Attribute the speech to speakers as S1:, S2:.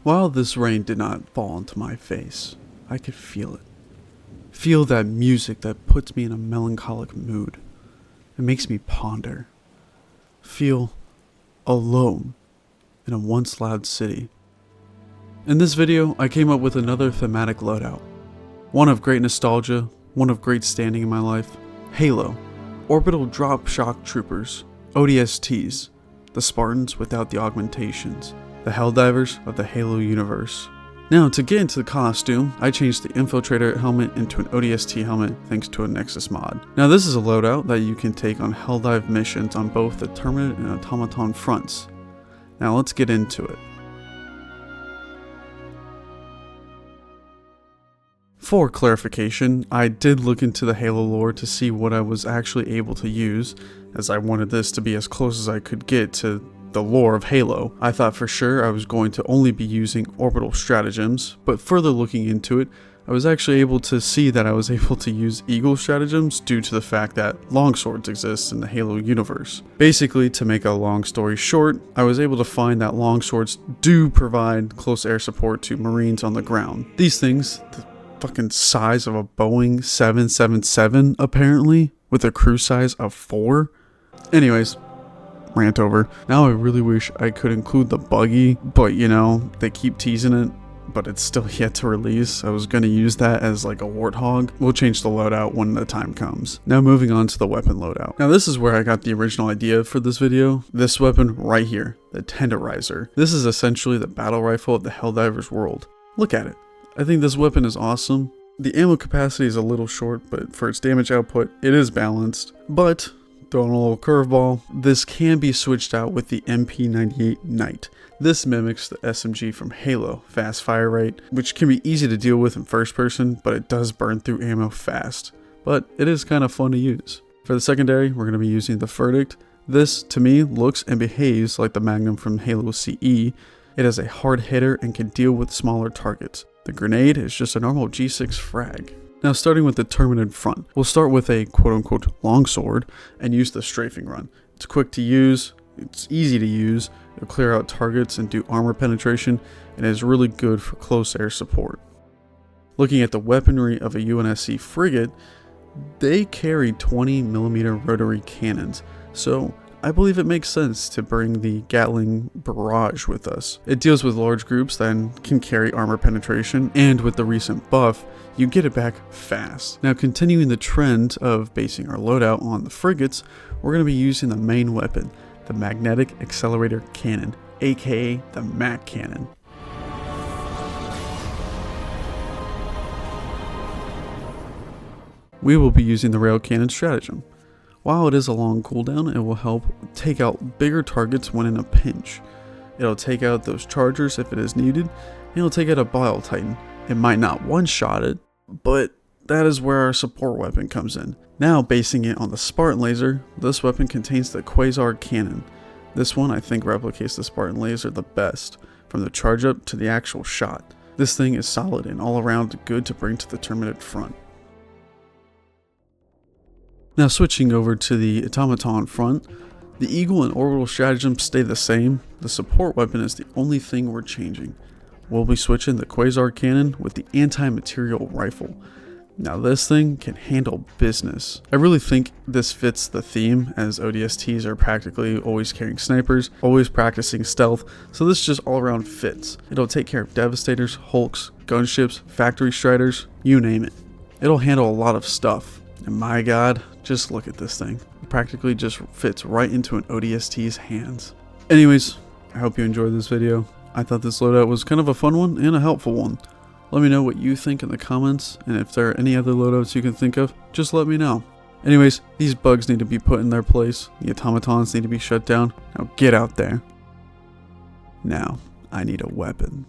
S1: While this rain did not fall onto my face, I could feel it. Feel that music that puts me in a melancholic mood. It makes me ponder. Feel alone in a once loud city. In this video, I came up with another thematic loadout. One of great nostalgia, one of great standing in my life. Halo, Orbital Drop Shock Troopers, ODSTs, the Spartans without the augmentations, the Helldivers of the Halo universe. Now, to get into the costume, I changed the Infiltrator helmet into an ODST helmet thanks to a Nexus mod. Now, this is a loadout that you can take on Helldive missions on both the Terminate and Automaton fronts. Now, let's get into it. For clarification, I did look into the Halo lore to see what I was actually able to use, as I wanted this to be as close as I could get to the lore of Halo. I thought for sure I was going to only be using orbital stratagems, but further looking into it, I was actually able to see that I was able to use eagle stratagems due to the fact that longswords exist in the Halo universe. Basically, to make a long story short, I was able to find that longswords do provide close air support to Marines on the ground. These things, the fucking size of a Boeing 777 apparently, with a crew size of 4. Anyways, rant over. Now I really wish I could include the buggy, but you know, they keep teasing it, but it's still yet to release. I was going to use that as like a warthog. We'll change the loadout when the time comes. Now moving on to the weapon loadout. Now this is where I got the original idea for this video. This weapon right here, the Tenderizer. This is essentially the battle rifle of the Helldivers world. Look at it. I think this weapon is awesome. The ammo capacity is a little short, but for its damage output, it is balanced. But throwing a little curveball, this can be switched out with the MP98 Knight. This mimics the SMG from Halo, fast fire rate, which can be easy to deal with in first person, but it does burn through ammo fast. But it is kind of fun to use. For the secondary, we're going to be using the Verdict. This, to me, looks and behaves like the Magnum from Halo CE. It is a hard hitter and can deal with smaller targets. The grenade is just a normal G6 frag. Now starting with the Terminate front, we'll start with a quote-unquote longsword and use the strafing run. It's quick to use, it's easy to use, it'll clear out targets and do armor penetration, and is really good for close air support. Looking at the weaponry of a UNSC frigate, they carry 20mm rotary cannons, so I believe it makes sense to bring the Gatling Barrage with us. It deals with large groups that can carry armor penetration, and with the recent buff, you get it back fast. Now continuing the trend of basing our loadout on the frigates, we're going to be using the main weapon, the Magnetic Accelerator Cannon, aka the MAC Cannon. We will be using the Rail Cannon stratagem. While it is a long cooldown, it will help take out bigger targets when in a pinch. It'll take out those chargers if it is needed, and it'll take out a Bile Titan. It might not one-shot it, but that is where our support weapon comes in. Now basing it on the Spartan laser, this weapon contains the Quasar Cannon. This one I think replicates the Spartan laser the best, from the charge up to the actual shot. This thing is solid and all around good to bring to the Terminate front. Now switching over to the Automaton front, the Eagle and Orbital stratagems stay the same. The support weapon is the only thing we're changing. We'll be switching the Quasar Cannon with the Anti-Material Rifle. Now this thing can handle business. I really think this fits the theme, as ODSTs are practically always carrying snipers, always practicing stealth, so this just all around fits. It'll take care of Devastators, Hulks, gunships, factory striders, you name it. It'll handle a lot of stuff. And my god, just look at this thing. It practically just fits right into an ODST's hands. Anyways, I hope you enjoyed this video. I thought this loadout was kind of a fun one and a helpful one. Let me know what you think in the comments, and if there are any other loadouts you can think of, just let me know. Anyways, these bugs need to be put in their place. The automatons need to be shut down. Now get out there. Now, I need a weapon.